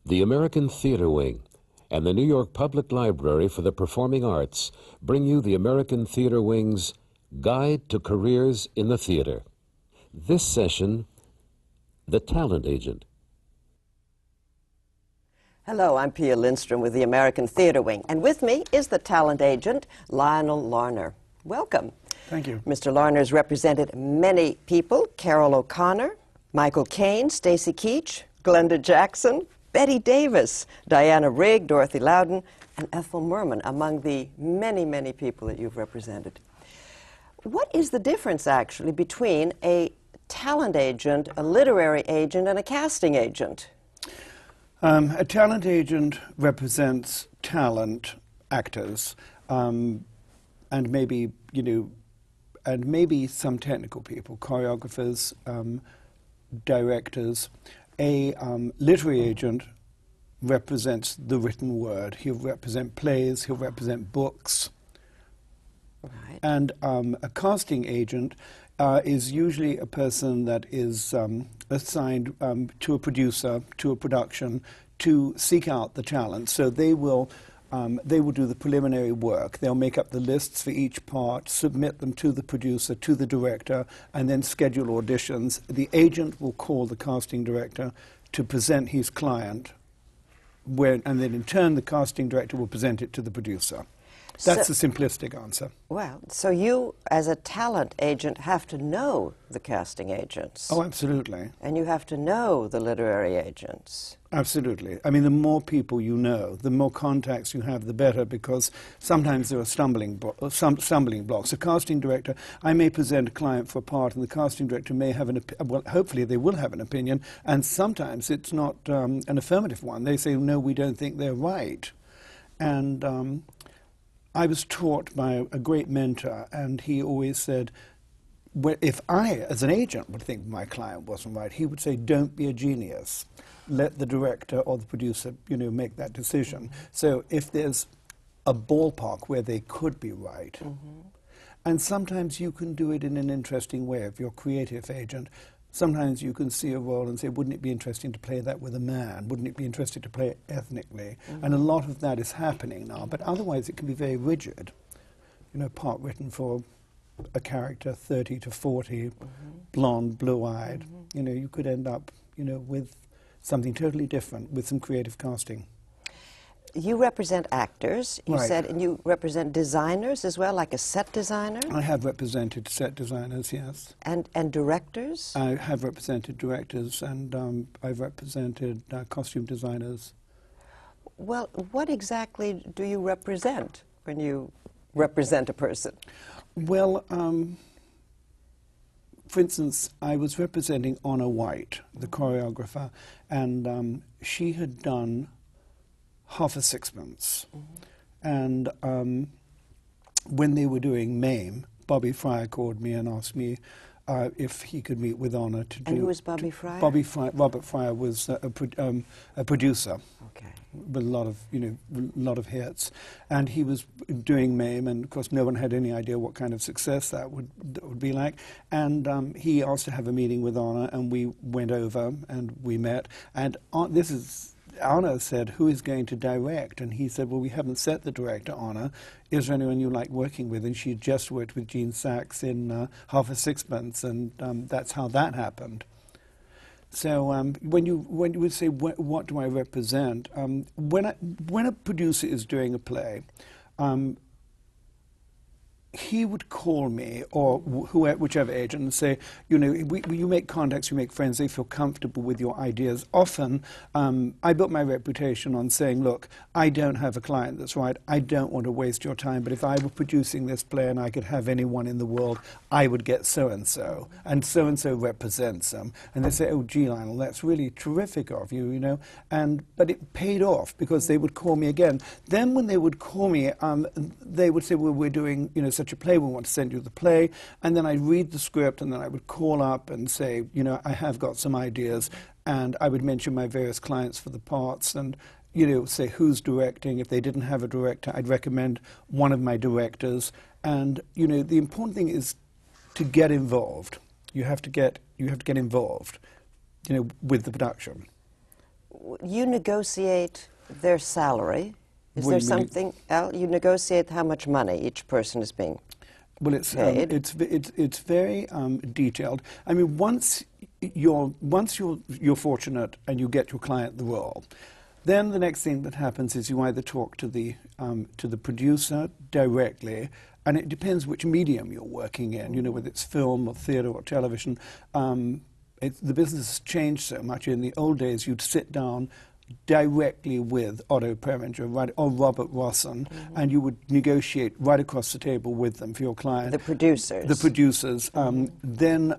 The American Theater Wing and the New York Public Library for the Performing Arts bring you the American Theater Wing's Guide to Careers in the Theater. This session, The Talent Agent. Hello, I'm Pia Lindström with the American Theater Wing, and with me is the talent agent, Lionel Larner. Welcome. Thank you. Mr. Larner has represented many people: Carol O'Connor, Michael Caine, Stacy Keach, Glenda Jackson, Betty Davis, Diana Rigg, Dorothy Loudon, and Ethel Merman, among the many, many people that you've represented. What is the difference, actually, between a talent agent, a literary agent, and a casting agent? A talent agent represents talent, actors, and maybe, and maybe some technical people, choreographers, directors. A literary agent represents the written word. He'll represent plays, he'll represent books. Right. And a casting agent is usually a person that is assigned to a producer, to a production, to seek out the talent. So they will do the preliminary work. They'll make up the lists for each part, submit them to the producer, to the director, and then schedule auditions. The agent will call the casting director to present his client, and then in turn the casting director will present it to the producer. That's a simplistic answer. Well, so you, as a talent agent, have to know the casting agents. Oh, absolutely. And you have to know the literary agents. Absolutely. I mean, the more people you know, the more contacts you have, the better, because sometimes there are stumbling blocks. A casting director, I may present a client for a part, and the casting director may have well, hopefully they will have an opinion, and sometimes it's not an affirmative one. They say, no, we don't think they're right. And I was taught by a great mentor, and he always said, if I, as an agent, would think my client wasn't right, he would say, don't be a genius. Let the director or the producer, make that decision. So if there's a ballpark where they could be right, and sometimes you can do it in an interesting way. If you're a creative agent, sometimes you can see a role and say, wouldn't it be interesting to play that with a man? Wouldn't it be interesting to play it ethnically? And a lot of that is happening now, but otherwise it can be very rigid. Part written for a character 30 to 40, blonde, blue-eyed. You could end up, with something totally different, with some creative casting. You represent actors, you Right. said, and you represent designers as well, like a set designer? I have represented set designers, yes. And directors? I have represented directors, and I've represented costume designers. Well, what exactly do you represent when you represent a person? Well, for instance, I was representing Honor White, the choreographer, and she had done Half a Sixpence. And when they were doing MAME, Bobby Fryer called me and asked me if he could meet with Honor to do... And who was Bobby Fryer? Robert Fryer was a producer. Okay. With a lot of hits, and he was doing MAME, and of course no one had any idea what kind of success that would be like. And he asked to have a meeting with Honor, and we went over and we met. And Honor said, "Who is going to direct?" And he said, "Well, we haven't set the director, Honor. Is there anyone you like working with?" And she had just worked with Gene Sachs in Half a Sixpence, and that's how that happened. So when you would say, what do I represent? When a producer is doing a play, he would call me, or whichever agent, and say, you make contacts, you make friends, they feel comfortable with your ideas. Often, I built my reputation on saying, look, I don't have a client that's right, I don't want to waste your time, but if I were producing this play and I could have anyone in the world, I would get so-and-so represents them. And they say, oh, gee, Lionel, that's really terrific of you, but it paid off, because they would call me again. Then when they would call me, they would say, well, we're doing, such a play, we want to send you the play, and then I'd read the script, and then I would call up and say, I have got some ideas, and I would mention my various clients for the parts, and say who's directing. If they didn't have a director, I'd recommend one of my directors. And the important thing is to get involved. You have to get involved, with the production. you negotiate their salary. Is What there do you mean? something else? You negotiate how much money each person is being Well, it's paid. it's very detailed. I mean, once you're fortunate and you get your client the role, then the next thing that happens is you either talk to the producer directly, and it depends which medium you're working in. You know, whether it's film or theatre or television. The business has changed so much. In the old days, you'd sit down directly with Otto Preminger or Robert Rossen, and you would negotiate right across the table with them for your client. The producers. The producers. Then,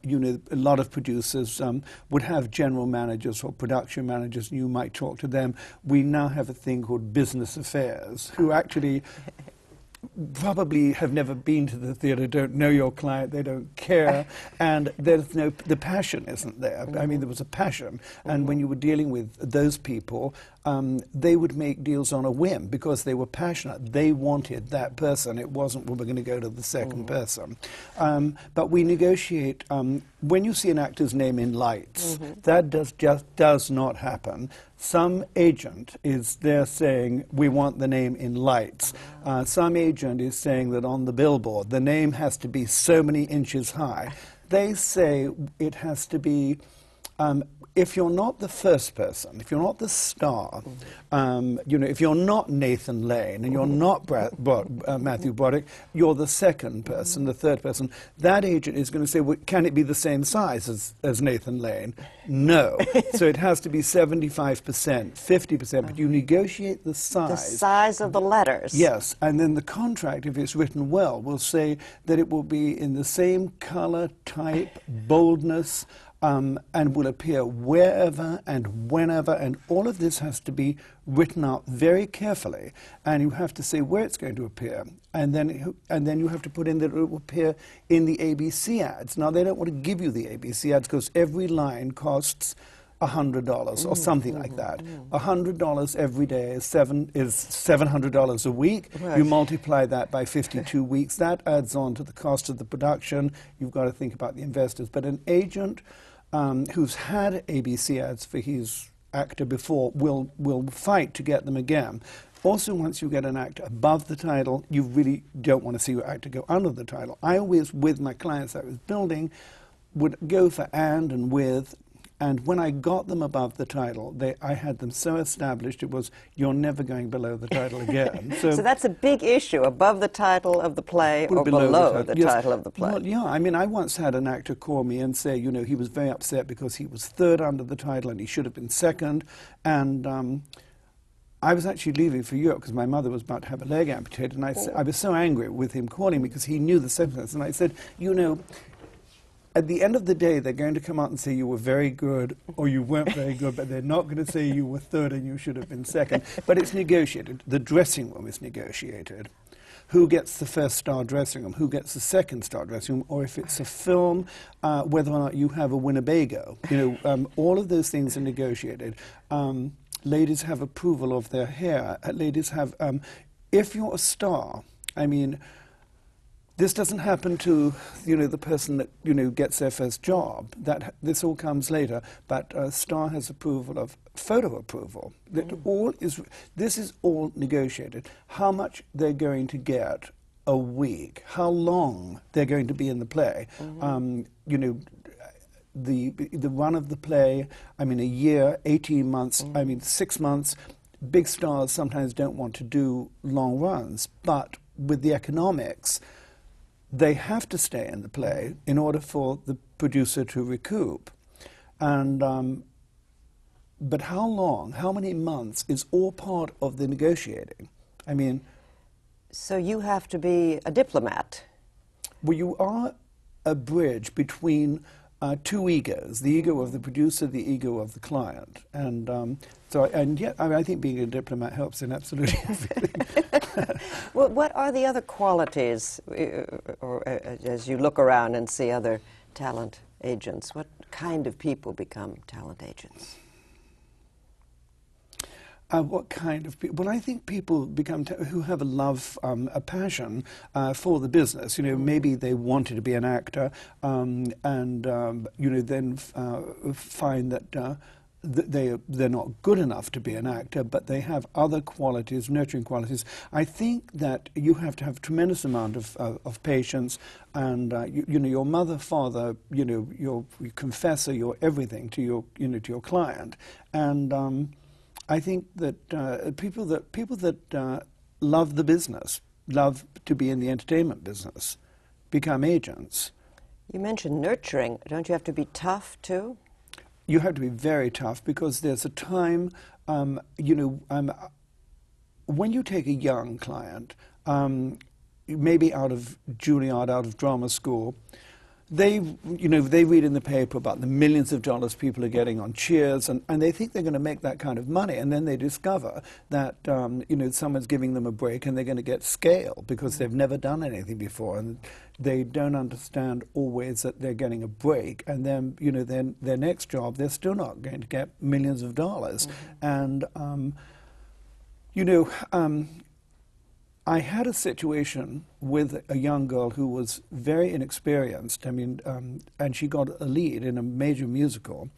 you know, a lot of producers would have general managers or production managers, and you might talk to them. We now have a thing called business affairs, who actually probably have never been to the theatre, don't know your client, they don't care, and the passion isn't there. I mean, there was a passion, and when you were dealing with those people, they would make deals on a whim because they were passionate. They wanted that person. It wasn't, well, we're going to go to the second person. But we negotiate. When you see an actor's name in lights, that just does not happen. Some agent is there saying, we want the name in lights. Some agent is saying that on the billboard, the name has to be so many inches high. They say it has to be, if you're not the first person, if you're not the star, you know, if you're not Nathan Lane and you're not Matthew Broderick, you're the second person, the third person. That agent is going to say, well, can it be the same size as Nathan Lane? No. So it has to be 75%, 50%, but you negotiate the size. The size of the letters. Yes, and then the contract, if it's written well, will say that it will be in the same color, type, boldness, and will appear wherever and whenever, and all of this has to be written out very carefully, and you have to say where it's going to appear, and then you have to put in that it will appear in the ABC ads. Now, they don't want to give you the ABC ads because every line costs $100 or something like that. $100 every day is $700 a week. Right. You multiply that by 52 weeks. That adds on to the cost of the production. You've got to think about the investors. But an agent who's had ABC ads for his actor before will fight to get them again. Also, once you get an actor above the title, you really don't want to see your actor go under the title. I always, with my clients that I was building, would go for and with. And when I got them above the title, I had them so established it was, you're never going below the title again. So that's a big issue, above the title of the play or below the title of the play. Well, yeah, I mean, I once had an actor call me and say, you know, he was very upset because he was third under the title and he should have been second. And I was actually leaving for Europe because my mother was about to have a leg amputated. And I was so angry with him calling me because he knew the sentence. And I said, you know, at the end of the day, they're going to come out and say you were very good or you weren't very good, but they're not going to say you were third and you should have been second. But it's negotiated. The dressing room is negotiated. Who gets the first star dressing room? Who gets the second star dressing room? Or if it's a film, whether or not you have a Winnebago. You know, all of those things are negotiated. Ladies have approval of their hair. Ladies have, if you're a star, I mean, this doesn't happen to, you know, the person that, you know, gets their first job. This all comes later. But a star has approval of photo approval. This is all negotiated. How much they're going to get a week, how long they're going to be in the play. You know, the run of the play, I mean, a year, 18 months, I mean, 6 months. Big stars sometimes don't want to do long runs, but with the economics, they have to stay in the play in order for the producer to recoup. And, but how long, how many months is all part of the negotiating? I mean... So you have to be a diplomat. Well, you are a bridge between two egos, the ego of the producer, the ego of the client. And yet, I think being a diplomat helps in absolutely everything. Well, what are the other qualities, as you look around and see other talent agents, what kind of people become talent agents? What kind of people? Well, I think people become who have a love, a passion for the business. You know, maybe they wanted to be an actor, and you know, then find that they're not good enough to be an actor, but they have other qualities, nurturing qualities. I think that you have to have a tremendous amount of patience, and you know, your mother, father, you know, your confessor, your everything to your, you know, to your client. And I think that people that love the business, love to be in the entertainment business, become agents. You mentioned nurturing. Don't you have to be tough too? You have to be very tough, because there's a time, you know, when you take a young client, maybe out of Juilliard, out of drama school, they read in the paper about the millions of dollars people are getting on Cheers, and they think they're going to make that kind of money, and then they discover that you know, someone's giving them a break, and they're going to get scale because they've never done anything before, and they don't understand always that they're getting a break, and then, you know, their next job, they're still not going to get millions of dollars. And you know, I had a situation with a young girl who was very inexperienced. I mean, and she got a lead in a major musical,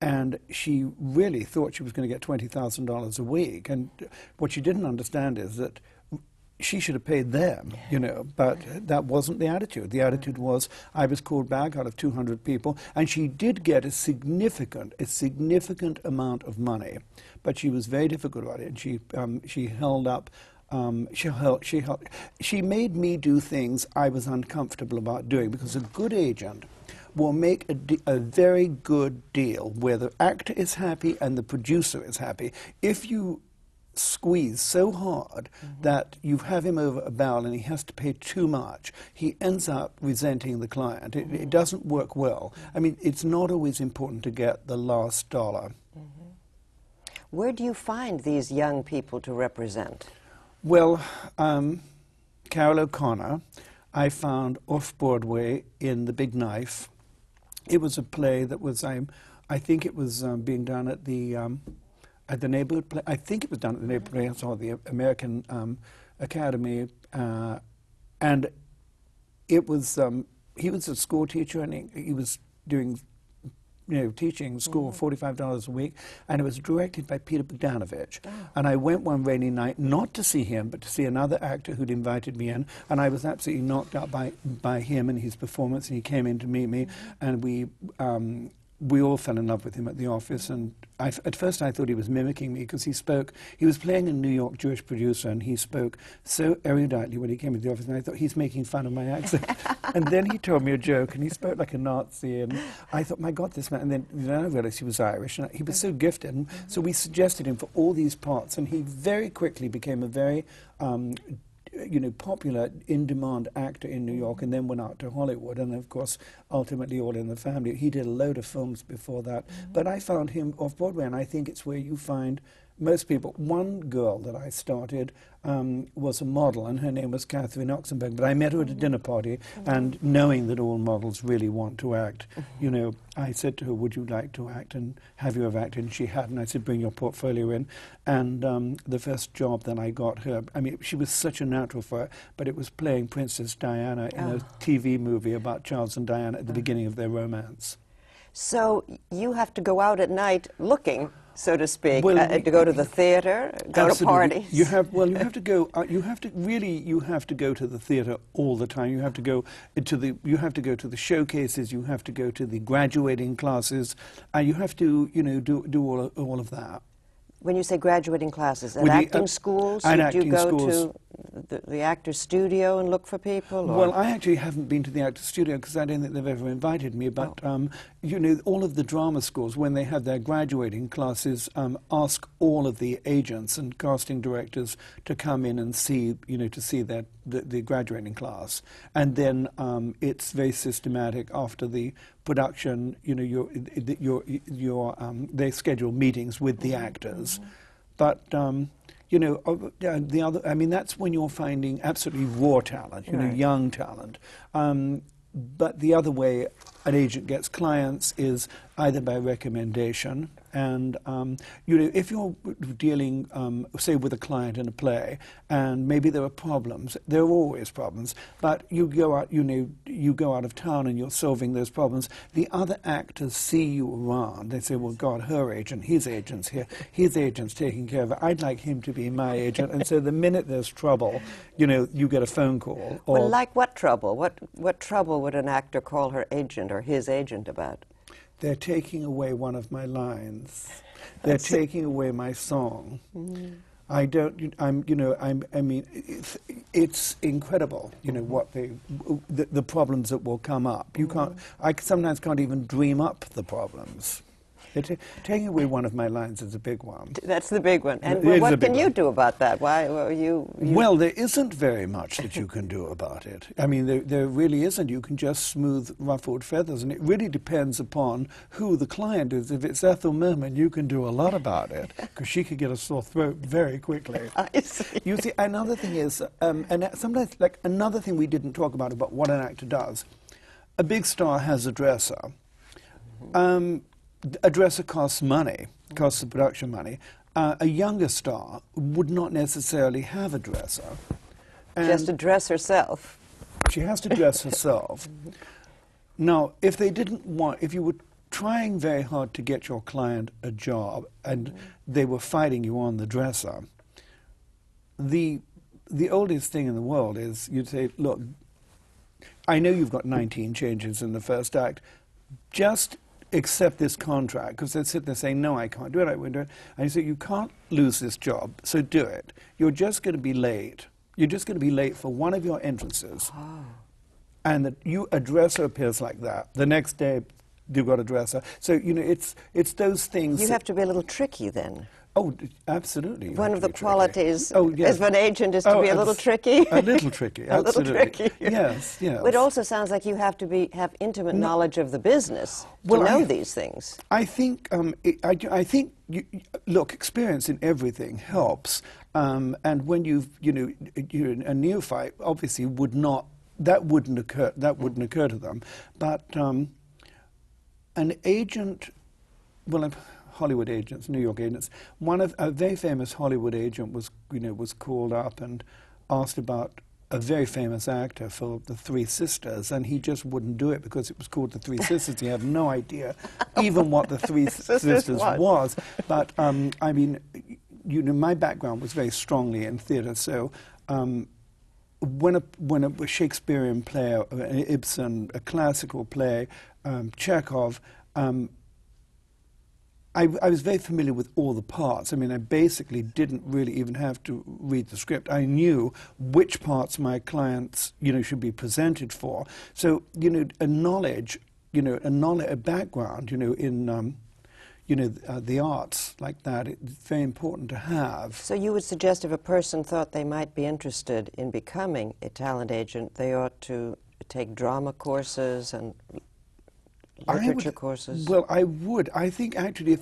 and she really thought she was going to get $20,000 a week. And what she didn't understand is that she should have paid them, you know, but that wasn't the attitude. The attitude was, I was called back out of 200 people, and she did get a significant amount of money, but she was very difficult about it. And she held up. She made me do things I was uncomfortable about doing, because a good agent will make a very good deal where the actor is happy and the producer is happy. If you squeeze so hard that you have him over a barrel and he has to pay too much, he ends up resenting the client. It doesn't work well. I mean, it's not always important to get the last dollar. Where do you find these young people to represent? Well, Carol O'Connor, I found off-Broadway in The Big Knife. It was a play that was, I think it was being done at the neighborhood play. I think it was done at the neighborhood play. I saw the American Academy, and it was, he was a school teacher, and he was doing, you know, teaching school, $45 a week, and it was directed by Peter Bogdanovich. And I went one rainy night, not to see him, but to see another actor who'd invited me in, and I was absolutely knocked out by him and his performance, and he came in to meet me, and we all fell in love with him at the office. And at first I thought he was mimicking me, because he was playing a New York Jewish producer, and he spoke so eruditely when he came into the office, and I thought, he's making fun of my accent. And then he told me a joke, and he spoke like a Nazi, and I thought, my God, this man. And then I realized he was Irish, and he was so gifted. And so we suggested him for all these parts, and he very quickly became a very you know, popular, in-demand actor in New York, and then went out to Hollywood, and of course, ultimately All in the Family. He did a load of films before that, but I found him off-Broadway, and I think it's where you find most people. One girl that I started was a model, and her name was Catherine Oxenberg, but I met her at a dinner party, and knowing that all models really want to act, you know, I said to her, would you like to act, and have you ever acted? And she had, and I said, bring your portfolio in. And the first job that I got her, I mean, she was such a natural for it, but it was playing Princess Diana in a TV movie about Charles and Diana at the beginning of their romance. So you have to go out at night looking, so to speak, Well, to go to the theater, go to parties. You have to go. You have to go to the theater all the time. You have to go to the showcases. You have to go to the graduating classes. You have to, you know, do all of that. When you say graduating classes, at acting schools, do you go to the actor's studio and look for people? Or? Well, I actually haven't been to the actor's studio, because I don't think they've ever invited me, but you know, all of the drama schools, when they have their graduating classes, ask all of the agents and casting directors to come in and see, you know, to see the graduating class. And then it's very systematic after the production, you know, they schedule meetings with the actors. But you know, the other, I mean, that's when you're finding absolutely raw talent, you know, young talent. But the other way, an agent gets clients is either by recommendation, and you know, if you're dealing, say, with a client in a play, and maybe there are problems, there are always problems, but you go out, you know, you go out of town and you're solving those problems. The other actors see you around. They say, "Well, God, her agent, his agent's here, his agent's taking care of it. I'd like him to be my agent." And so the minute there's trouble, you know, you get a phone call. Or, Well, like what trouble? What trouble would an actor call her agent or his agent about? they're taking away one of my lines. They're taking away my song. I don't. I mean, it's incredible. You know what the problems that will come up. You can't. I sometimes can't even dream up the problems. Taking away one of my lines is a big one. That's the big one. And It is what a big can you one. do about that? Why were you? Well, there isn't very much that you can do about it. I mean, there really isn't. You can just smooth ruffled feathers, and it really depends upon who the client is. If it's Ethel Merman, you can do a lot about it, because she could get a sore throat very quickly. I see. You see, another thing is, and sometimes, like, another thing we didn't talk about what an actor does. A big star has a dresser. A dresser costs money, costs the production money. A younger star would not necessarily have a dresser. She has to dress herself. She has to dress herself. Now, if you were trying very hard to get your client a job and they were fighting you on the dresser, the oldest thing in the world is you'd say, "Look, I know you've got 19 changes in the first act. Just accept this contract," because they'd sit there saying, "No, I can't do it, I won't do it." And you say, "You can't lose this job, so do it. You're just going to be late. You're just going to be late for one of your entrances." And a dresser appears like that. The next day, you've got a dresser. So, you know, it's those things. You have to be a little tricky then. Oh, absolutely. you One have of to the be tricky. qualities Oh, yes. of an agent is to be a little tricky. A little tricky, A little absolutely. tricky. Yes, yes. It also sounds like you have to have intimate knowledge of the business to know these things. I think, look, experience in everything helps. And when you're a neophyte, obviously that wouldn't occur to them. But an agent, well, Hollywood agents, New York agents. A very famous Hollywood agent was called up and asked about a very famous actor for The Three Sisters, and he just wouldn't do it because it was called The Three Sisters. He had no idea even what The Three Sisters was. But I mean, my background was very strongly in theatre, so. When a Shakespearean play, an Ibsen, a classical play, Chekhov, I was very familiar with all the parts. I mean, I basically didn't really even have to read the script. I knew which parts my clients, should be presented for. So, a knowledge, a background, in the arts like that, it's very important to have. So you would suggest if a person thought they might be interested in becoming a talent agent, they ought to take drama courses and literature courses? Well, I would. I think actually,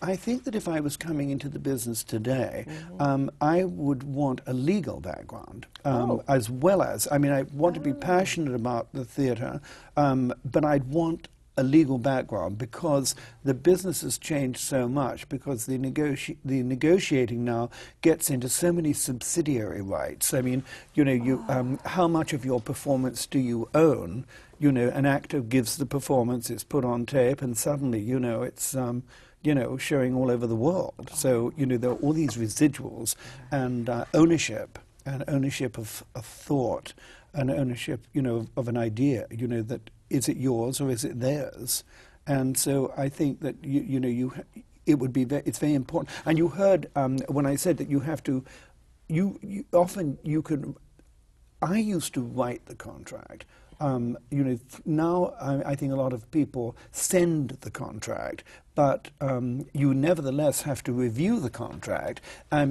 I think that if I was coming into the business today, I would want a legal background, as well as, I mean, I want to be passionate about the theatre, but I'd want a legal background because the business has changed so much, because the negotiating now gets into so many subsidiary rights. I mean, how much of your performance do you own? An actor gives the performance, it's put on tape, and suddenly, it's showing all over the world. So, there are all these residuals and ownership of a thought, and ownership, of an idea, that is it yours or is it theirs? And so I think that it would be it's very important. And you heard when I said that you have to, I used to write the contract. Now I think a lot of people send the contract, but you nevertheless have to review the contract.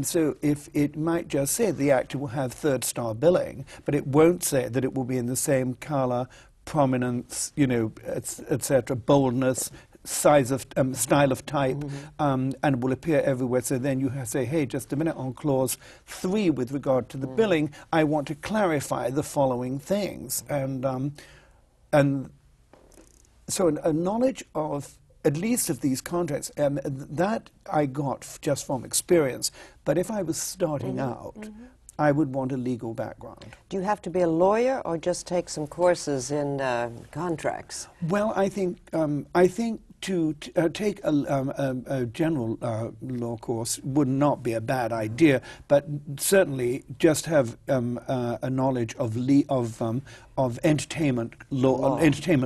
So if it might just say the actor will have third-star billing, but it won't say that it will be in the same colour, prominence, etc., boldness, size of style of type, and will appear everywhere. So then you say, hey, just a minute, on clause 3 with regard to the billing, I want to clarify the following things. And so a knowledge of at least of these contracts, that I got just from experience. But if I was starting out, I would want a legal background. Do you have to be a lawyer or just take some courses in contracts? Well, I think to take a general law course would not be a bad idea, but certainly just have a knowledge of entertainment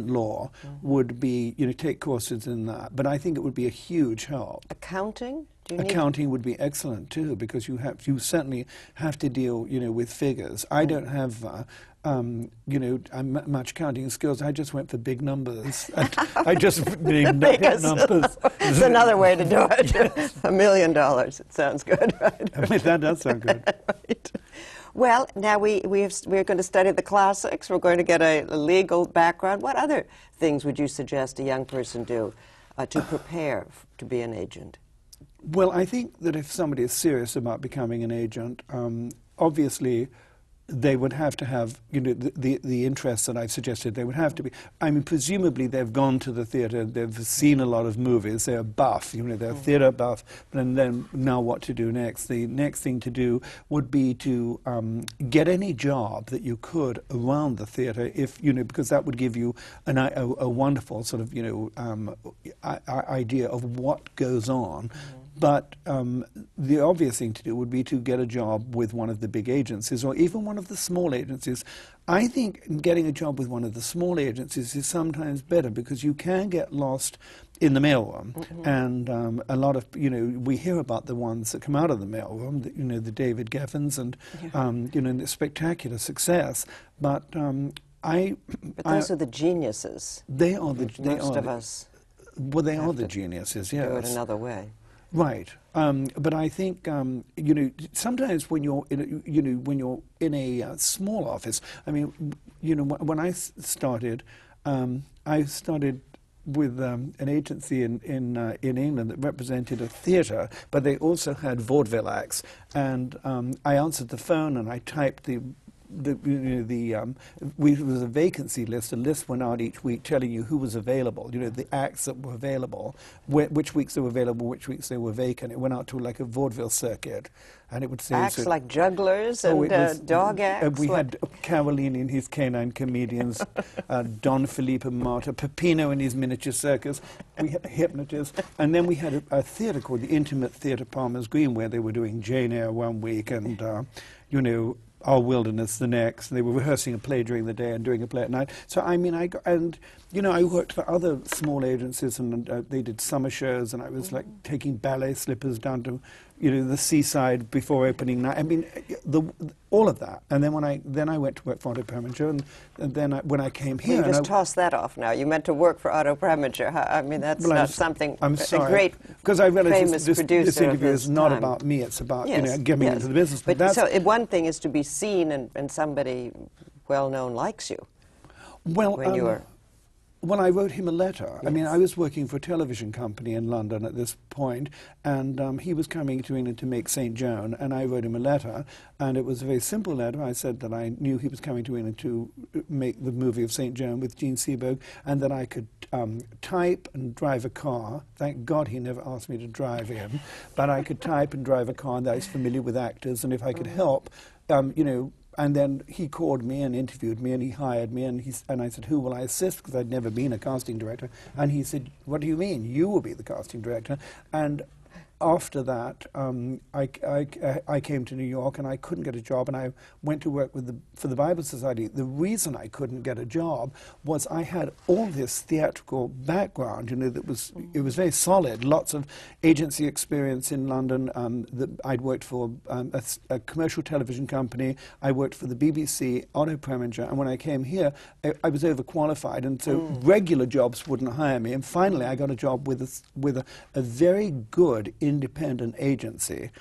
law would be, take courses in that. But I think it would be a huge help. Accounting? Accounting would be excellent too, because you certainly have to deal, with figures. I don't have much counting skills. I just went for big numbers. I just named numbers. It's another way to do it. Yes. $1 million. It sounds good, right? I mean, that does sound good. Right. Well, now we're going to study the classics. We're going to get a legal background. What other things would you suggest a young person do to prepare to be an agent? Well, I think that if somebody is serious about becoming an agent, obviously they would have to have, the interests that I've suggested. They would have to be, I mean, presumably they've gone to the theatre, they've seen a lot of movies, they're buff, they're theatre buff, and then now what to do next? The next thing to do would be to get any job that you could around the theatre, if, because that would give you a wonderful sort of, idea of what goes on. But the obvious thing to do would be to get a job with one of the big agencies, or even one of the small agencies. I think getting a job with one of the small agencies is sometimes better, because you can get lost in the mailroom. And a lot of, we hear about the ones that come out of the mailroom, the David Geffens and, the spectacular success. But those are the geniuses. They are the most of us. Well, they are the geniuses, yes. Do it another way. Right, but I think sometimes when you're in a small office. I mean, when I started with an agency in England that represented a theatre, but they also had vaudeville acts, and I answered the phone and I typed there was a vacancy list. A list went out each week telling you who was available, the acts that were available, which weeks they were available, which weeks they were vacant. It went out to like a vaudeville circuit, and it would say acts like jugglers and dog acts. We had Caroline in his Canine Comedians, Don Felipe Marta, Peppino in his Miniature Circus. We had hypnotists, and then we had a theatre called the Intimate Theatre Palmer's Green, where they were doing Jane Eyre one week and Our Wilderness the next. They were rehearsing a play during the day and doing a play at night. So I mean, I worked for other small agencies, and they did summer shows, and I was like taking ballet slippers down to the seaside before opening night. I mean, all of that. And then when I went to work for Otto Preminger, and then when I came here, you just tossed that off now. You meant to work for Otto Preminger. I mean, that's not something. I'm sorry, a great, because I realized this interview is not about me. It's about getting into the business. But so one thing is to be seen, and somebody well known likes you. Well, when you are. Well, I wrote him a letter. Yes. I mean, I was working for a television company in London at this point, and he was coming to England to make St. Joan, and I wrote him a letter, and it was a very simple letter. I said that I knew he was coming to England to make the movie of St. Joan with Gene Seberg, and that I could type and drive a car. Thank God he never asked me to drive him, but I could type and drive a car, and that I was familiar with actors, and if I could help, And then he called me and interviewed me, and he hired me, and I said, who will I assist? Because I'd never been a casting director. And he said, what do you mean? You will be the casting director. And after that, I came to New York, and I couldn't get a job, and I went to work for the Bible Society. The reason I couldn't get a job was I had all this theatrical background, it was very solid, lots of agency experience in London. I'd worked for a commercial television company. I worked for the BBC, Otto Preminger, and when I came here, I was overqualified, and so regular jobs wouldn't hire me. And finally, I got a job with a very good independent agency.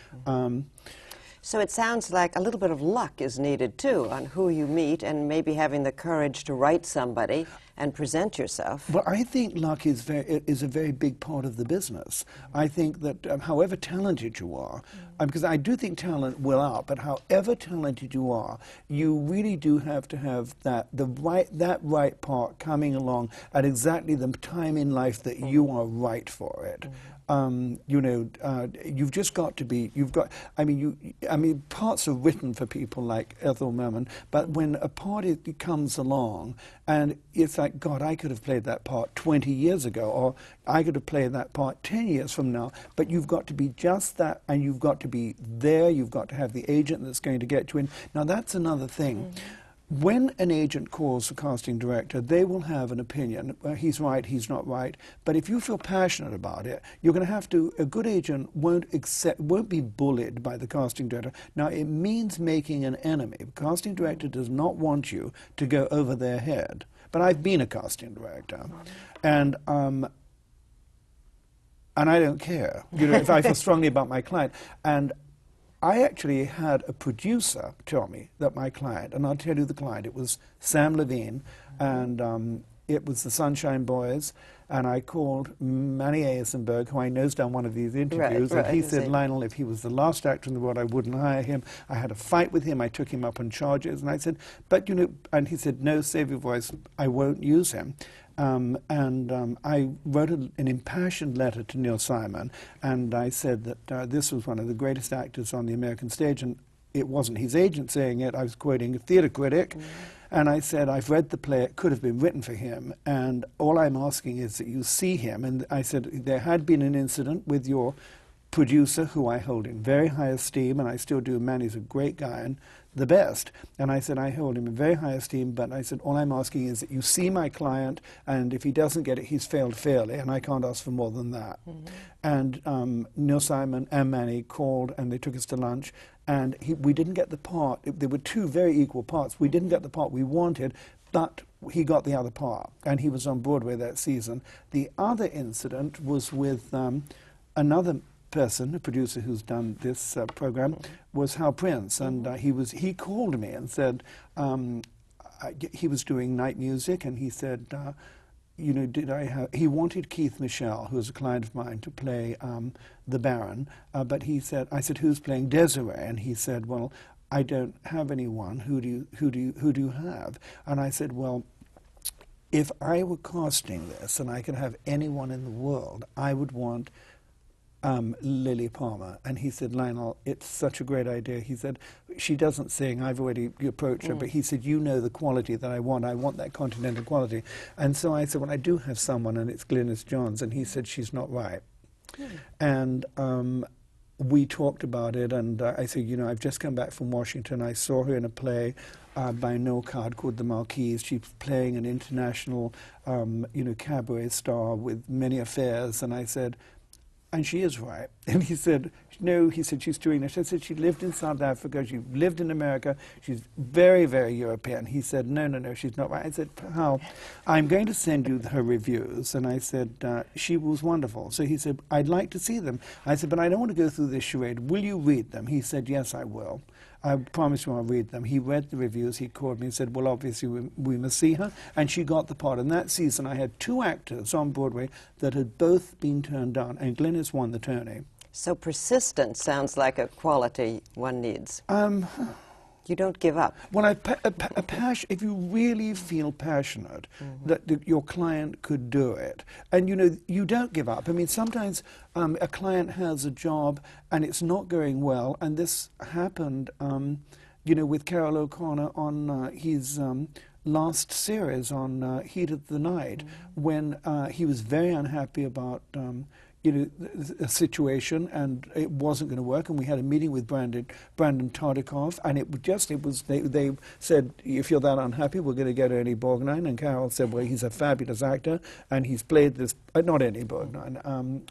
So it sounds like a little bit of luck is needed, too, on who you meet and maybe having the courage to write somebody and present yourself. Well, I think luck is a very big part of the business. I think that however talented you are, because I do think talent will out, but however talented you are, you really do have to have that right part coming along at exactly the time in life that you are right for it. You know, you've just got to be. I mean, parts are written for people like Ethel Merman, but when a part comes along, and it's like, God, I could have played that part 20 years ago, or I could have played that part 10 years from now. But you've got to be just that, and you've got to be there. You've got to have the agent that's going to get you in. Now, that's another thing. When an agent calls a casting director, they will have an opinion. He's right, he's not right. But if you feel passionate about it, you're going to have to. A good agent won't be bullied by the casting director. Now, it means making an enemy. The casting director does not want you to go over their head. But I've been a casting director, and I don't care. You know, if I feel strongly about my client. And I actually had a producer tell me that my client, and I'll tell you the client, it was Sam Levine, and it was the Sunshine Boys, and I called Manny Eisenberg, who I know's done one of these interviews, and he said, Lionel, if he was the last actor in the world, I wouldn't hire him. I had a fight with him. I took him up on charges, and I said, but, you know, and he said, no, save your voice, I won't use him. I wrote an impassioned letter to Neil Simon, and I said that this was one of the greatest actors on the American stage, and it wasn't his agent saying it. I was quoting a theatre critic, and I said, I've read the play. It could have been written for him, and all I'm asking is that you see him. And I said, there had been an incident with your producer, who I hold in very high esteem, and I still do. Manny's a great guy and the best. And I said, I hold him in very high esteem, but I said, all I'm asking is that you see my client, and if he doesn't get it, he's failed fairly, and I can't ask for more than that. And Neil Simon and Manny called, and they took us to lunch, and we didn't get the part. There were two very equal parts. We didn't get the part we wanted, but he got the other part, and he was on Broadway that season. The other incident was with another person, a producer who's done this program, was Hal Prince, and he called me and said he was doing night music, and he said, you know, he wanted Keith Michelle, who was a client of mine, to play the Baron, but he said, I said, who's playing Desiree? And he said, well, I don't have anyone. Who do you have? And I said, well, if I were casting this and I could have anyone in the world, I would want Lily Palmer. And he said, Lionel, it's such a great idea. He said, she doesn't sing, I've already approached her, but he said, you know the quality that I want that continental quality. And so I said, well, I do have someone, and it's Glynis Johns. And he said, she's not right. And we talked about it, and I said, you know, I've just come back from Washington. I saw her in a play by Noel Card called The Marquise. She's playing an international, you know, cabaret star with many affairs. And I said, and she is right. And he said, no, he said, she's doing this. I said, she lived in South Africa, she lived in America, she's very, very European. He said, no, she's not right. I said, how? I'm going to send you her reviews. And I said, she was wonderful. So he said, I'd like to see them. I said, but I don't want to go through this charade. Will you read them? He said, yes, I will. I promise you I'll read them. He read the reviews. He called me and said, well, obviously we must see her. And she got the part. And that season I had two actors on Broadway that had both been turned down, and Glynis won the Tony. So persistence sounds like a quality one needs. You don't give up. Well, if you really feel passionate that your client could do it, and you know, you don't give up. I mean, sometimes a client has a job and it's not going well, and this happened, you know, with Carol O'Connor on his last series on Heat of the Night, when he was very unhappy about you know, a situation, and it wasn't going to work, and we had a meeting with Brandon Tardikoff, and they said, if you're that unhappy, we're going to get Ernie Borgnine. And Carol said, well, he's a fabulous actor, and he's played this, not Ernie Borgnine,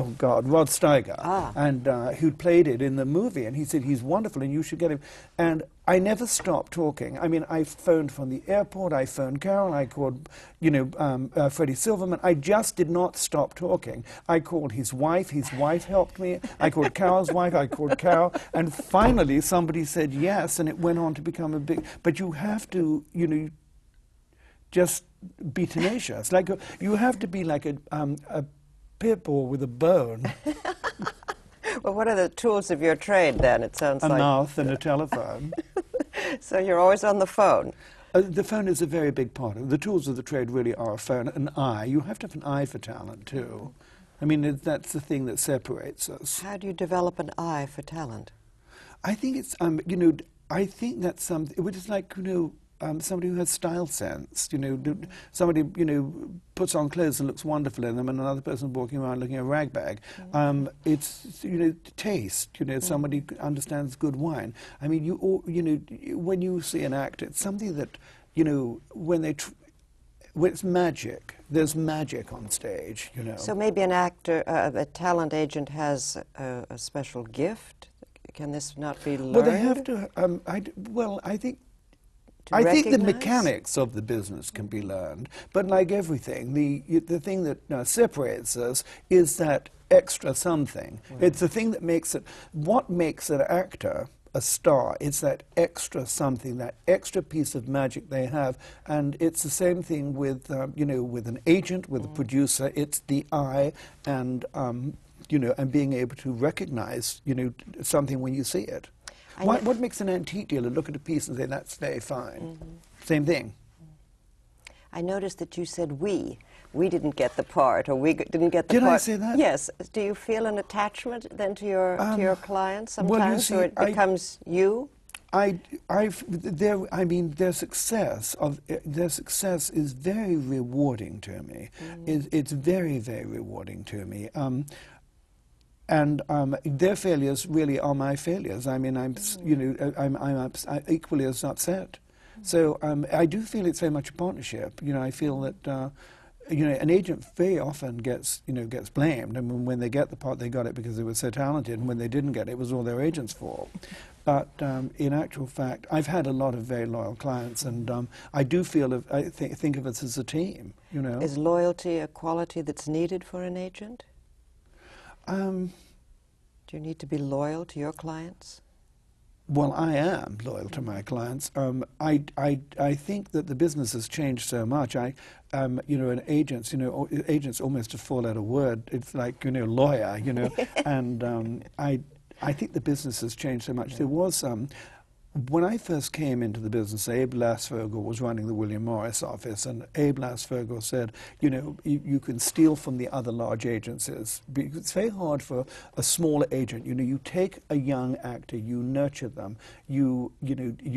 oh God, Rod Steiger, Ah. and who'd played it in the movie, and he said he's wonderful and you should get him. And I never stopped talking. I mean, I phoned from the airport, I phoned Carol, I called, Freddie Silverman. I just did not stop talking. I called his wife helped me. I called Carol's wife, I called Carol, and finally somebody said yes, and it went on to become a big. But you have to, just be tenacious. Like you have to be like a pit bull with a bone. Well, what are the tools of your trade then? It sounds A like mouth and a telephone. So you're always on the phone. The phone is a very big part of it. The tools of the trade really are a phone, an eye. You have to have an eye for talent, too. I mean, that's the thing that separates us. How do you develop an eye for talent? I think it's, I think that's something, which is like, somebody who has style sense, somebody, puts on clothes and looks wonderful in them, and another person walking around looking at a rag bag. It's, taste, somebody understands good wine. I mean, when you see an actor, it's something that, when it's magic. There's magic on stage, So maybe an actor, a talent agent has a special gift? Can this not be learned? Well, they have to, I think the mechanics of the business can be learned, but like everything, the thing that separates us is that extra something. Right. It's the thing that makes it, what makes an actor a star, it's that extra something, that extra piece of magic they have, and it's the same thing with, with an agent, with a producer, it's the eye and, and being able to recognize, something when you see it. What makes an antique dealer look at a piece and say, that's very fine? Same thing. I noticed that you said we. We didn't get the part, or we didn't get the part. Did I say that? Yes. Do you feel an attachment then to your clients sometimes, well, you see, or it becomes you? Their success is very rewarding to me. It's very, very rewarding to me. And their failures really are my failures. I mean, I'm equally as upset. So I do feel it's very much a partnership. I feel that an agent very often gets blamed. I mean, when they get the part, they got it because they were so talented, and when they didn't get it, it was all their agent's fault. But in actual fact, I've had a lot of very loyal clients, and I do feel I think of us as a team. Is loyalty a quality that's needed for an agent? Do you need to be loyal to your clients? Well, I am loyal to my clients. I think that the business has changed so much. An agents, agents almost a four-letter word. It's like, lawyer, and I think the business has changed so much. There was when I first came into the business, Abe Lasvogel was running the William Morris office, and Abe Lasvogel said, you can steal from the other large agencies. It's very hard for a smaller agent. You take a young actor, you nurture them, you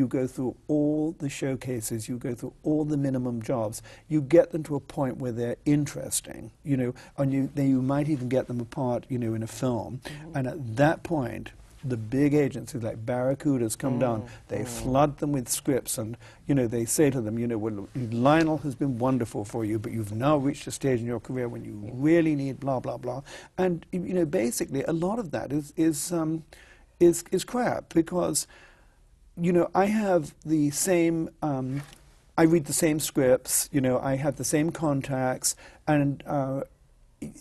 go through all the showcases, you go through all the minimum jobs, you get them to a point where they're interesting, and you might even get them a part, in a film, and at that point, the big agencies like Barracudas come down, they flood them with scripts, and they say to them, well, Lionel has been wonderful for you, but you've now reached a stage in your career when you really need blah blah blah, and basically a lot of that is crap, because I have the same I read the same scripts, I have the same contacts, and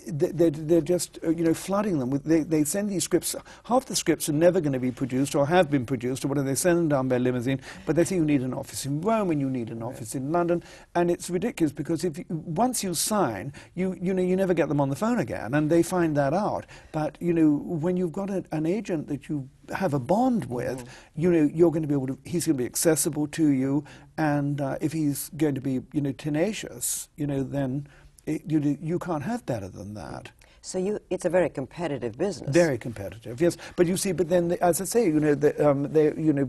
they're just flooding them with. They send these scripts. Half the scripts are never going to be produced or have been produced, or whatever. They send them down by limousine. But they say you need an office in Rome and you need an office in London, and it's ridiculous because once you sign, you never get them on the phone again, and they find that out. But when you've got an agent that you have a bond with, you're going to be able to. He's going to be accessible to you, and if he's going to be tenacious, then. You can't have better than that. So it's a very competitive business. Very competitive, yes. But you see, as I say,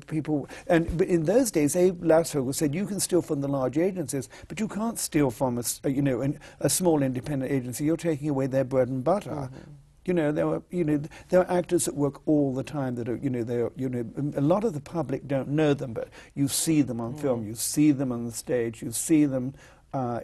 people, but in those days, Abe Lasvogel said you can steal from the large agencies, but you can't steal from a small independent agency. You're taking away their bread and butter. There are actors that work all the time that are, a lot of the public don't know them, but you see them on film, you see them on the stage, you see them.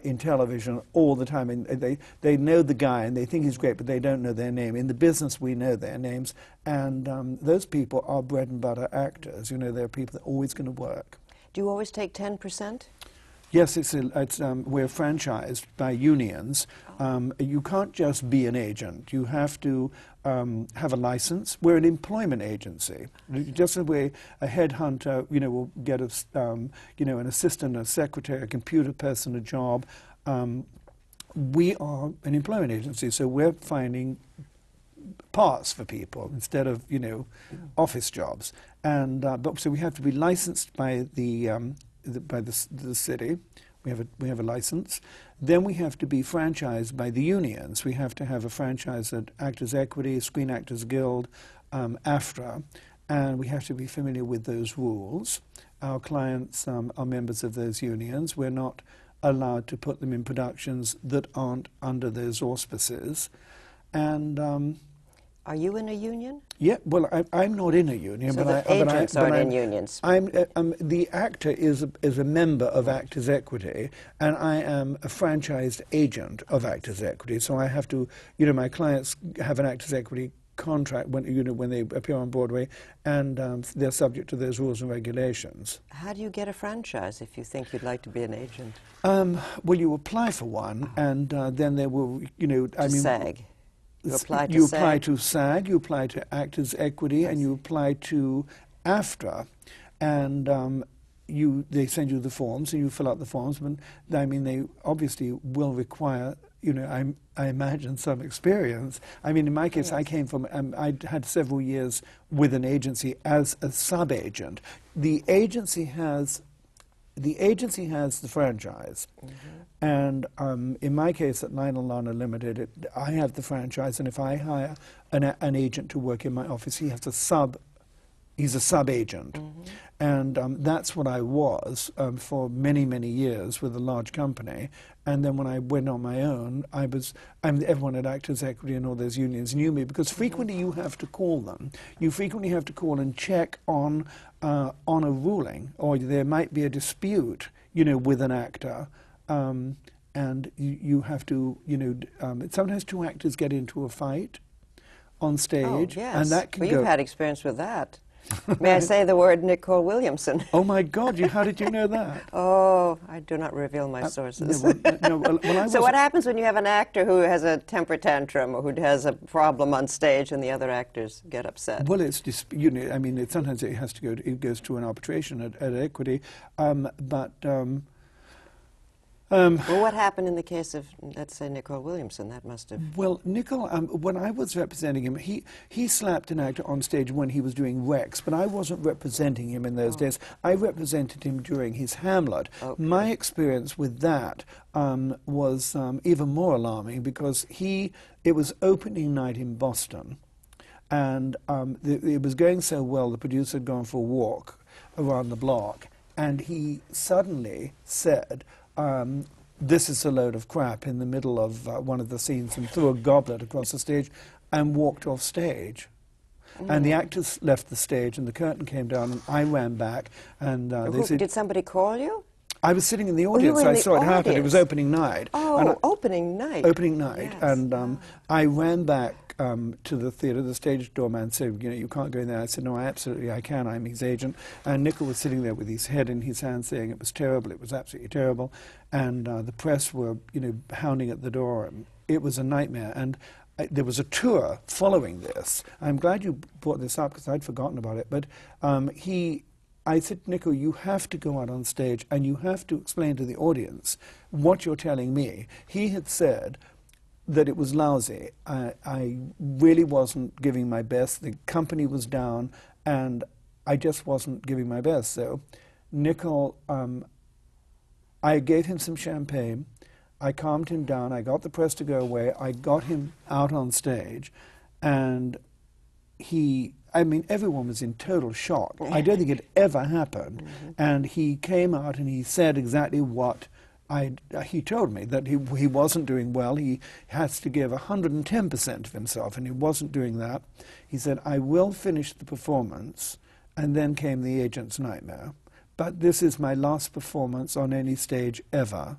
in television all the time, and they know the guy and they think he's great, but they don't know their name. In the business, we know their names, and those people are bread and butter actors. You know, they're people that are always going to work. Do you always take 10%? Yes, we're franchised by unions. You can't just be an agent. You have to have a license. We're an employment agency. Just the way a headhunter, you know, will get you know, an assistant, a secretary, a computer person a job. We are an employment agency, so we're finding parts for people instead of, you know, office jobs. And so we have to be licensed by the city. We have a license. Then we have to be franchised by the unions. We have to have a franchise at Actors Equity, Screen Actors Guild, AFTRA, and we have to be familiar with those rules. Our clients are members of those unions. We're not allowed to put them in productions that aren't under those auspices. And are you in a union? yeah, well, I'm not in a union, So but the agents aren't in unions. The actor is a member of Actors Equity, and I am a franchised agent of Actors Equity. So I have to, you know, my clients have an Actors Equity contract when, you know, when they appear on Broadway, and they're subject to those rules and regulations. How do you get a franchise if you think you'd like to be an agent? Well, you apply for one, and then they will, you know, SAG. You apply to you SAG? apply to SAG, you apply to Actors Equity, and you apply to AFTRA, and they send you the forms, and you fill out the forms. But I mean, they obviously will require, you know, I imagine some experience. I mean, in my case, I came from, I had several years with an agency as a sub-agent. The agency has the franchise. And in my case at Lionel Larner Limited, I have the franchise, and if I hire an agent to work in my office, he's a sub-agent. And that's what I was for many, many years with a large company. And then when I went on my own, everyone at Actors Equity and all those unions knew me, because frequently you have to call them. You frequently have to call and check on a ruling, or there might be a dispute, you know, with an actor. And you have to, you know, sometimes two actors get into a fight on stage. Oh, yes. And that can well, go... you've had experience with that. May I say the word Nicole Williamson? Oh, my God, how did you know that? Oh, I do not reveal my sources. So what happens when you have an actor who has a temper tantrum or who has a problem on stage and the other actors get upset? Well, it's just, you know, I mean, sometimes it has to go, it goes to an arbitration at Equity, well, what happened in the case of, let's say, Nicole Williamson? That must have... Well, Nicole, when I was representing him, he slapped an actor on stage when he was doing Rex, but I wasn't representing him in those days. I represented him during his Hamlet. Okay. My experience with that was even more alarming, because it was opening night in Boston, and it was going so well, the producer had gone for a walk around the block, and he suddenly said, this is a load of crap, in the middle of one of the scenes, and threw a goblet across the stage and walked off stage. And the actors left the stage, and the curtain came down, and I ran back, and they said... Did somebody call you? I was sitting in the audience. I saw it happen. It was opening night. Oh, opening night. Opening night. Yes. And I ran back to the theatre. The stage doorman said, you know, you can't go in there. I said, no, absolutely I can. I'm his agent. And Nicole was sitting there with his head in his hand saying it was terrible. It was absolutely terrible. And the press were, you know, hounding at the door. And it was a nightmare. And there was a tour following this. I'm glad you brought this up, because I'd forgotten about it. But I said, Nico, you have to go out on stage and you have to explain to the audience what you're telling me. He had said that it was lousy. I really wasn't giving my best. The company was down, and I just wasn't giving my best. So, Nicole, I gave him some champagne. I calmed him down. I got the press to go away. I got him out on stage, and I mean, everyone was in total shock. I don't think it ever happened. And he came out and he said exactly what he told me, that he wasn't doing well. He has to give 110% of himself, and he wasn't doing that. He said, I will finish the performance. And then came the agent's nightmare. But this is my last performance on any stage ever.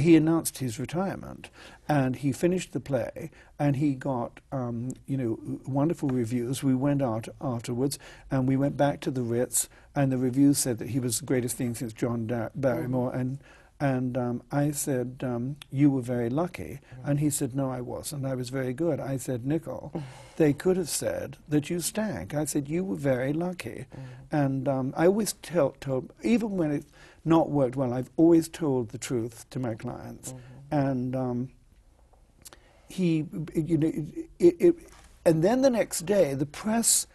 he announced his retirement, and he finished the play, and he got wonderful reviews. We went out afterwards, and we went back to the Ritz, and the reviews said that he was the greatest thing since John Barrymore, and I said, you were very lucky. And he said, no, I wasn't. I was very good. I said, Nicol, they could have said that you stank. I said, you were very lucky. And I always told, even when it not worked well, I've always told the truth to my clients. And and then the next day, the press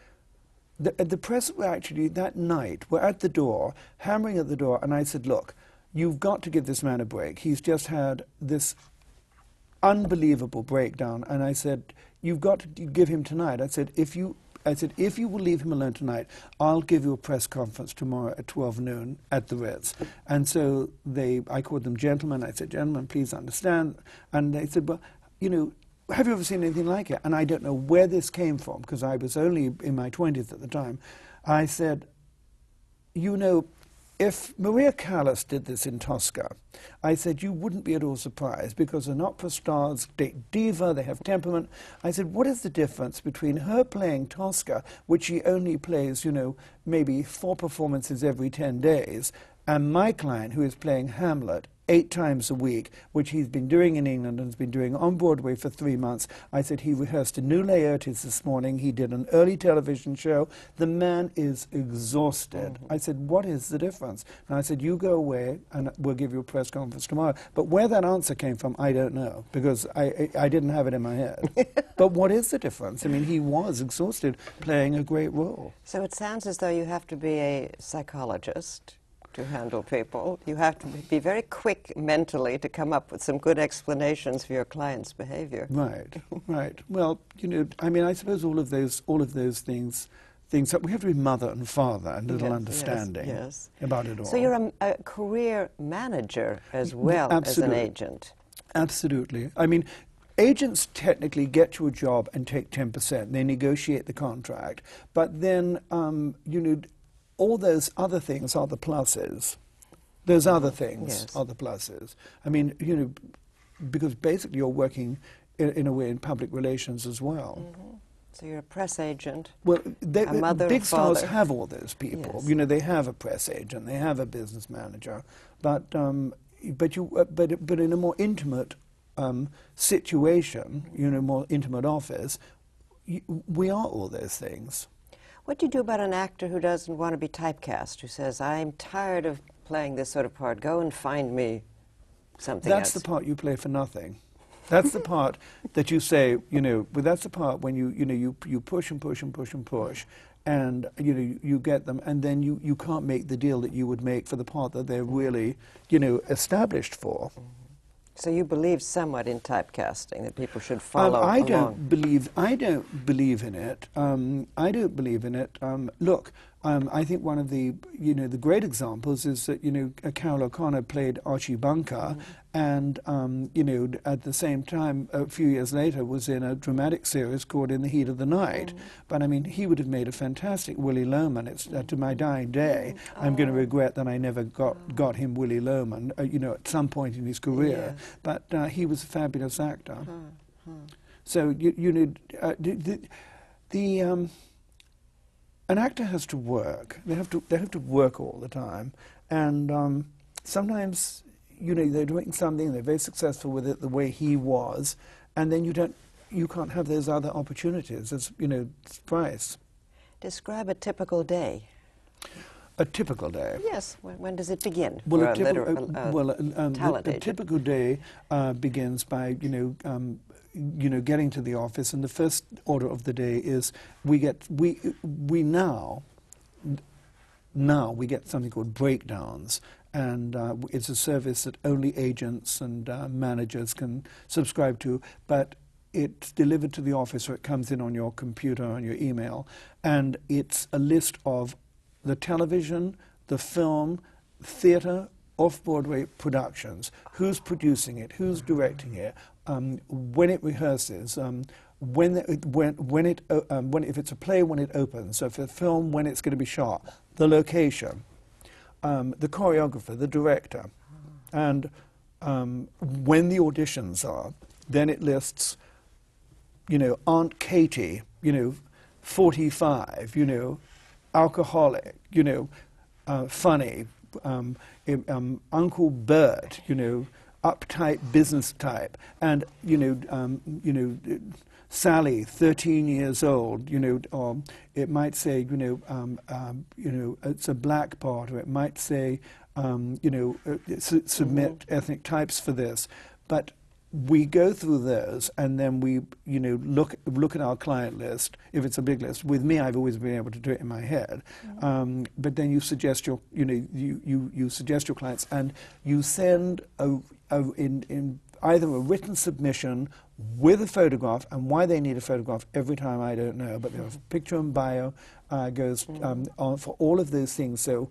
were actually, that night, were at the door, hammering at the door, and I said, look, you've got to give this man a break. He's just had this unbelievable breakdown. And I said, you've got to give him tonight. I said, if you will leave him alone tonight, I'll give you a press conference tomorrow at 12 noon at the Ritz. And so I called them gentlemen. I said, gentlemen, please understand. And they said, well, have you ever seen anything like it? And I don't know where this came from, because I was only in my 20s at the time. I said, if Maria Callas did this in Tosca, I said, you wouldn't be at all surprised, because an opera star's diva, they have temperament. I said, what is the difference between her playing Tosca, which she only plays, maybe 4 performances every 10 days, and my client, who is playing Hamlet 8 times a week, which he's been doing in England and has been doing on Broadway for 3 months. I said, he rehearsed a new Laertes this morning. He did an early television show. The man is exhausted. I said, what is the difference? And I said, you go away and we'll give you a press conference tomorrow. But where that answer came from, I don't know, because I didn't have it in my head. But what is the difference? I mean, he was exhausted playing a great role. So it sounds as though you have to be a psychologist to handle people. You have to be very quick mentally to come up with some good explanations for your client's behavior. Right, right. Well, I mean, I suppose all of those things that we have to be mother and father and little understanding about it all. So you're a career manager as well as an agent. Absolutely. I mean, agents technically get you a job and take 10%. They negotiate the contract, but then all those other things are the pluses. Those other things are the pluses. I mean, because basically you're working in a way in public relations as well. So you're a press agent, well, a mother, big a stars father. have all those people. They have a press agent, they have a business manager, but in a more intimate situation, more intimate office, we are all those things. What do you do about an actor who doesn't want to be typecast, who says, I'm tired of playing this sort of part, go and find me something else? That's the part you play for nothing. That's the part that you say, but that's the part when you push and push and push and push, and you get them, and then you can't make the deal that you would make for the part that they're really, established for. So you believe somewhat in typecasting, that people should follow along? I don't believe in it. I don't believe in it. Look, I think one of the the great examples is that Carol O'Connor played Archie Bunker, and at the same time, a few years later, was in a dramatic series called In the Heat of the Night. But I mean, he would have made a fantastic Willy Loman. It's to my dying day, I'm going to regret that I never got him Willy Loman. At some point in his career, but he was a fabulous actor. So an actor has to work. They have to work all the time, and sometimes they're doing something, they're very successful with it the way he was, and then you can't have those other opportunities as price. Describe a typical day. A typical day. Yes. When does it begin? Well, for a typical day begins by getting to the office, and the first order of the day is we now get something called breakdowns, and it's a service that only agents and managers can subscribe to, but it's delivered to the office, or it comes in on your computer, on your email, and it's a list of the television, the film, theatre, off-Broadway productions, who's producing it, who's directing it, when it rehearses, if it's a play, when it opens, so if it's a film, when it's going to be shot, the location, the choreographer, the director, and when the auditions are, then it lists, Aunt Katie, 45, alcoholic, funny, Uncle Bert, uptight business type, and Sally, 13 years old, or it might say, it's a black part, or it might say, submit ethnic types for this. But we go through those, and then we, look at our client list. If it's a big list, with me, I've always been able to do it in my head. But then you suggest your, you suggest your clients, and you send in either a written submission with a photograph, and why they need a photograph every time I don't know, but there's a picture and bio goes on for all of those things. So,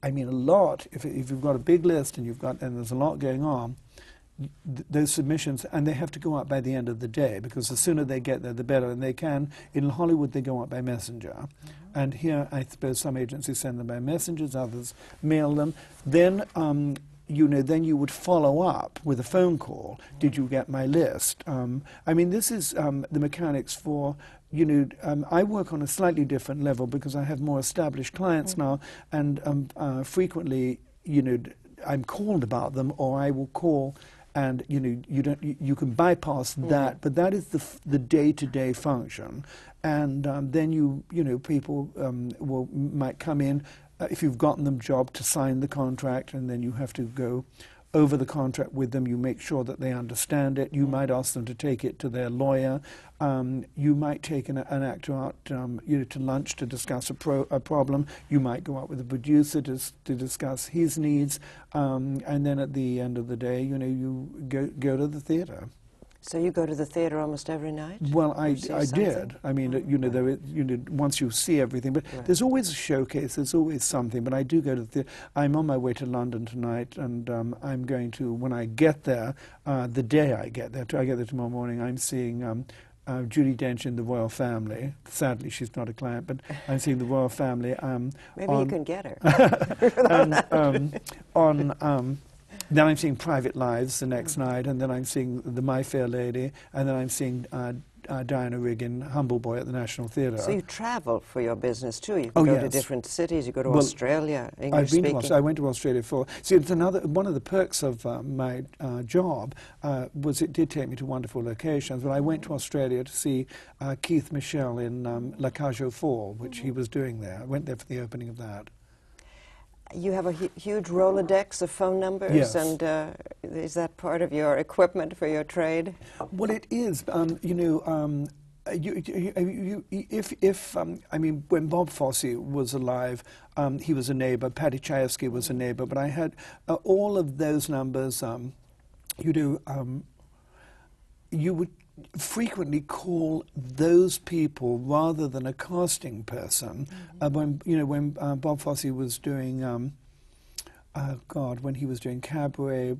I mean, a lot. If you've got a big list and there's a lot going on, those submissions, and they have to go up by the end of the day, because the sooner they get there, the better. And they can, in Hollywood, they go up by messenger. And here, I suppose some agencies send them by messengers, others mail them. Then, then you would follow up with a phone call. Did you get my list? I mean, this is the mechanics for, I work on a slightly different level because I have more established clients now, and frequently, I'm called about them, or I will call, and you can bypass that, but that is the day-to-day function, and then people might come in if you've gotten them job to sign the contract, and then you have to go over the contract with them. You make sure that they understand it. You might ask them to take it to their lawyer. You might take an actor out to lunch to discuss a problem. You might go out with a producer to discuss his needs. And then at the end of the day, you go to the theatre. So you go to the theatre almost every night? Well, I did. I mean, once you see everything, but there's always a showcase. There's always something. But I do go to the theatre. I'm on my way to London tonight, and I'm going to, when I get there, the day I get there tomorrow morning, I'm seeing Judi Dench in The Royal Family. Sadly, she's not a client, but I'm seeing The Royal Family. Maybe you can get her. Then I'm seeing Private Lives the next night, and then I'm seeing The My Fair Lady, and then I'm seeing Diana Rigg in Humble Boy at the National Theatre. So you travel for your business too. You go to different cities. You go to Australia. I went to Australia for. See, it's one of the perks of my job was it did take me to wonderful locations. But I went to Australia to see Keith Michel in La Cage aux Folles, which he was doing there. I went there for the opening of that. You have a huge Rolodex of phone numbers, yes. And is that part of your equipment for your trade? Well, it is. I mean, when Bob Fosse was alive, he was a neighbor. Paddy Chayefsky was a neighbor. But I had all of those numbers. You would frequently call those people rather than a casting person. When Bob Fosse was doing, when he was doing Cabaret,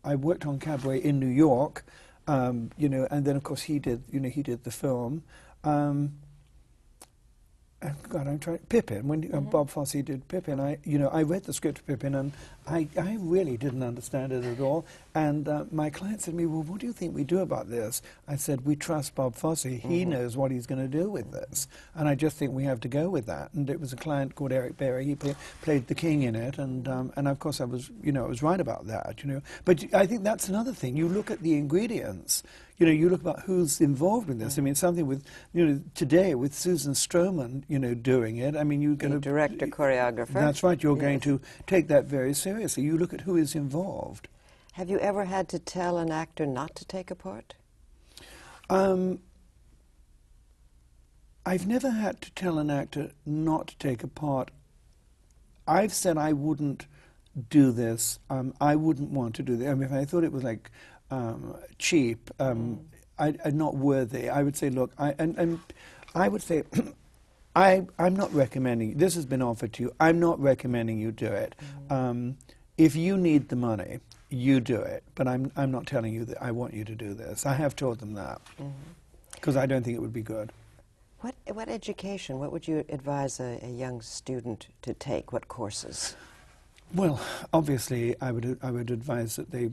I worked on Cabaret in New York, and then of course he did the film. I'm trying Pippin. When Bob Fosse did Pippin, I read the script of Pippin, and I really didn't understand it at all. And my client said to me, "Well, what do you think we do about this?" I said, "We trust Bob Fosse. He knows what he's going to do with this, and I just think we have to go with that." And it was a client called Eric Berry. He played the king in it, and of course I was right about that. But I think that's another thing. You look at the ingredients. You look about who's involved in this. I mean, something with, today with Susan Stroman, doing it. I mean, you're going to director, choreographer. That's right. You're going to take that very seriously. You look at who is involved. Have you ever had to tell an actor not to take a part? I've never had to tell an actor not to take a part. I've said I wouldn't do this. I wouldn't want to do this. I mean, if I thought it was like cheap, not worthy, I would say, look, I would say, I'm not recommending, this has been offered to you, I'm not recommending you do it. If you need the money, you do it, but I'm not telling you that I want you to do this. I have told them that, because I don't think it would be good. What education, what would you advise a young student to take? What courses? Well, obviously, I would advise that they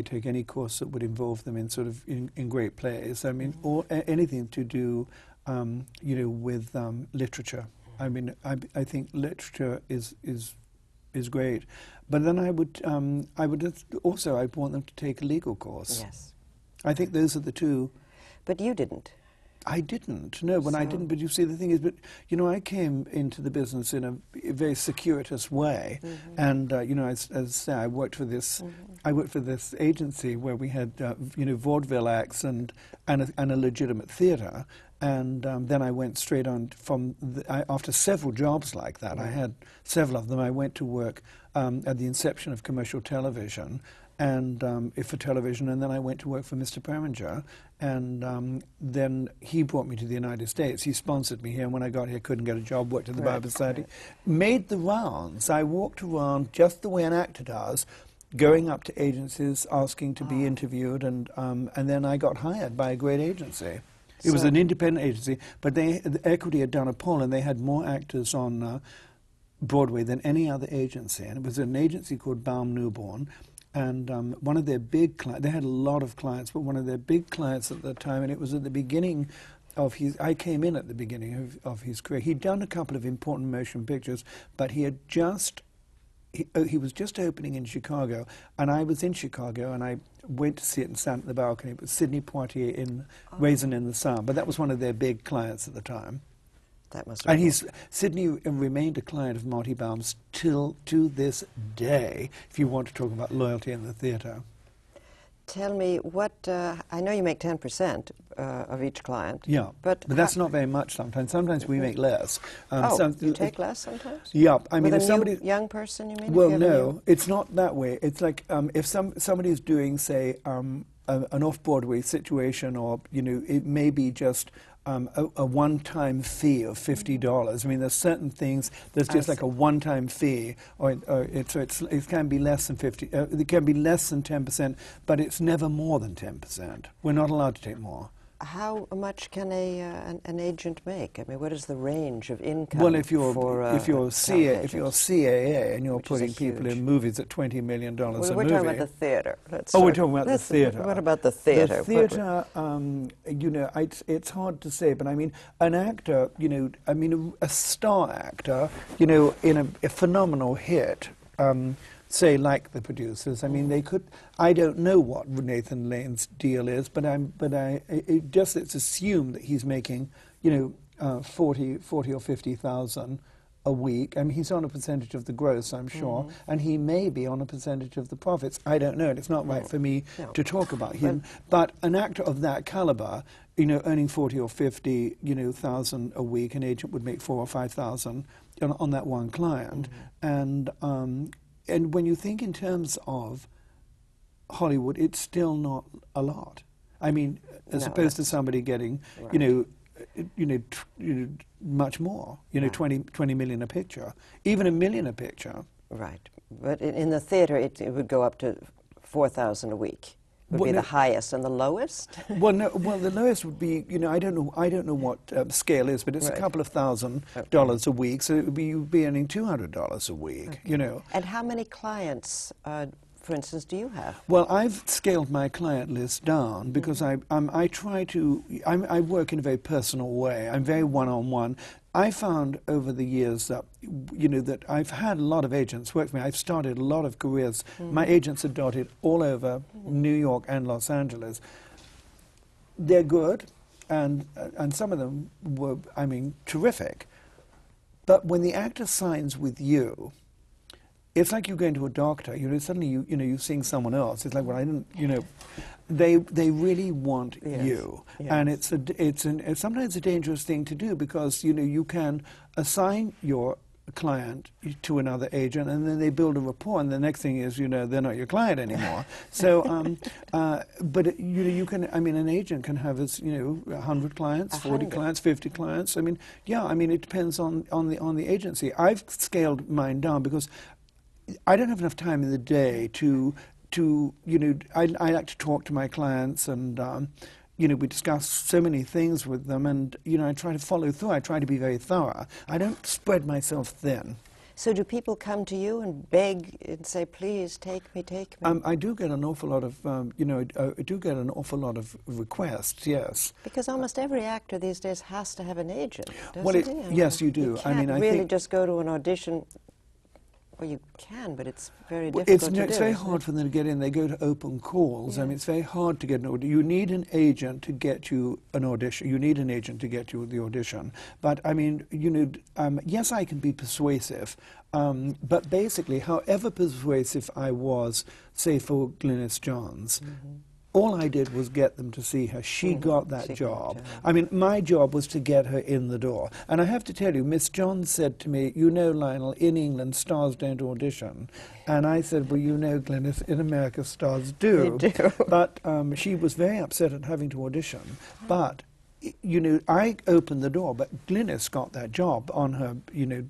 take any course that would involve them in sort of in great plays. I mean, or anything to do, with literature. I mean, I think literature is great, but then I'd want them to take a legal course. Yes. I think those are the two. But you didn't. I didn't. No, I didn't. But you see, the thing is, I came into the business in a very circuitous way, and as I say, I worked for this agency where we had vaudeville acts and a legitimate theatre, and then I went straight on after several jobs like that. I had several of them. I went to work at the inception of commercial television. And for television, and then I went to work for Mr. Preminger, and then he brought me to the United States. He sponsored me here, and when I got here, couldn't get a job, worked at the Bible Society. Made the rounds. I walked around just the way an actor does, going up to agencies, asking to be interviewed, and then I got hired by a great agency. It was an independent agency, but the Equity had done a poll, and they had more actors on Broadway than any other agency, and it was an agency called Baum Newborn. And one of their big clients, they had a lot of clients, but one of their big clients at the time, and it was at the beginning of I came in at the beginning of his career. He'd done a couple of important motion pictures, but he had he was just opening in Chicago, and I was in Chicago, and I went to see it and sat at the balcony. It was Sidney Poitier in Raisin in the Sun, but that was one of their big clients at the time. That must have and Sidney remained a client of Monty Baum's to this day, if you want to talk about loyalty in the theatre. Tell me what, I know you make 10% of each client. Yeah, but that's not very much sometimes. Sometimes we make less. You take less sometimes? Yeah, I mean, with if a young person, you mean? Well, no, it's not that way. It's like if somebody's doing, say, an off-Broadway situation, or, it may be just a one-time fee of $50. I mean, there's certain things there's just like a one-time fee, or it can be less than 50. It can be less than 10%, but it's never more than 10%. We're not allowed to take more. How much can an agent make? I mean, what is the range of income? Well, if you're CAA and you're putting people in movies at $20 million a movie. We're talking about the theatre. We're talking about the theatre. What about the theatre? The theatre, it's hard to say, but I mean, an actor, a star actor, in a phenomenal hit. Say, like the producers. I mean, they could. I don't know what Nathan Lane's deal is, but it's assumed that he's making, 40 or 50,000 a week. I mean, he's on a percentage of the gross, I'm sure, and he may be on a percentage of the profits. I don't know, and it's not right for me to talk about him. But an actor of that caliber, earning 40 or 50, thousand a week, an agent would make 4,000 or 5,000 on that one client, and when you think in terms of Hollywood, it's still not a lot. I mean, as opposed to somebody getting, much more. 20 million a picture, even $1 million a picture. Right, but in the theatre, it would go up to 4,000 a week. Would be the highest, and the lowest? Well, no. Well, the lowest would be, I don't know what scale is, but it's a couple of $1,000 a week. So you'd be earning $200 a week. And how many clients, for instance, do you have? Well, I've scaled my client list down because I work in a very personal way. I'm very one-on-one. I found over the years that, that I've had a lot of agents work for me. I've started a lot of careers. My agents are dotted all over New York and Los Angeles. They're good, and some of them were, terrific. But when the actor signs with you, it's like you're going to a doctor. Suddenly you're seeing someone else. It's like, well, I didn't, they really want you, and it's sometimes a dangerous thing to do because you can assign your client to another agent, and then they build a rapport, and the next thing is they're not your client anymore. So, but you can. An agent can have 100 clients, 40 clients, 50 clients. It depends on the agency. I've scaled mine down because I don't have enough time in the day to I like to talk to my clients, and we discuss so many things with them, and I try to follow through. I try to be very thorough. I don't spread myself thin. So do people come to you and beg and say, please, take me, take me? I do get an awful lot of, I do get an awful lot of requests, yes. Because almost every actor these days has to have an agent, doesn't Well, he? yes, you do. You can't I mean, I really think just go to an audition. Well, you can, but it's very Well, difficult to do. it's very isn't hard it? for them to get in. They go to open calls. I mean, it's very hard to get an audition. You need an agent to get you an audition. You need an agent to get you the audition. But, I mean, yes, I can be persuasive. But basically, however persuasive I was, say, for Glynis Johns, all I did was get them to see her. She got that job. I mean, my job was to get her in the door. And I have to tell you, Miss Johns said to me, you know, Lionel, in England, stars don't audition. And I said, well, you know, Glynis, in America, stars do. They do. But she was very upset at having to audition. But, you know, I opened the door, but Glynis got that job on her, you know,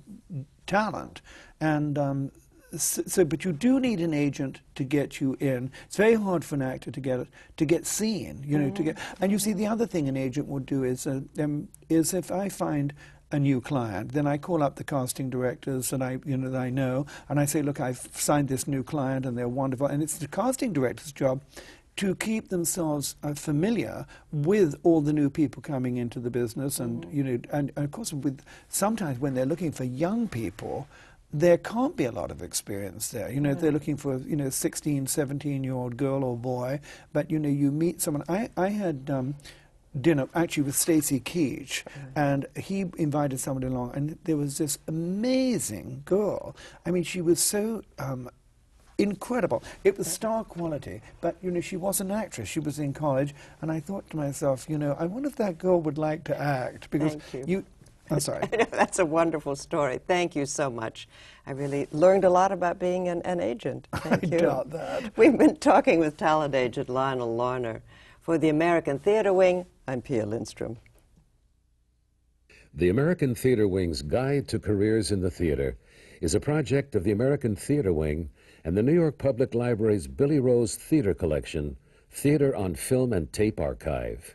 talent. And but you do need an agent to get you in. It's very hard for an actor to get seen, you know, to get. And you see, the other thing an agent would do is if I find a new client, then I call up the casting directors that I know, and I say, look, I've signed this new client, and they're wonderful. And it's the casting director's job to keep themselves familiar with all the new people coming into the business, and you know, and of course, sometimes when they're looking for young people, there can't be a lot of experience there. You know, they're looking for, you know, 16, 17-year-old girl or boy, but, you know, you meet someone. I had dinner, actually, with Stacy Keach, and he invited somebody along, and there was this amazing girl. I mean, she was so incredible. It was star quality, but, you know, she was an actress. She was in college, and I thought to myself, you know, I wonder if that girl would like to act, because I'm sorry. That's a wonderful story. Thank you so much. I really learned a lot about being an agent. Thank you. I doubt that. We've been talking with talent agent Lionel Larner. For the American Theatre Wing, I'm Pia Lindström. The American Theatre Wing's Guide to Careers in the Theatre is a project of the American Theatre Wing and the New York Public Library's Billy Rose Theatre Collection, Theatre on Film and Tape Archive.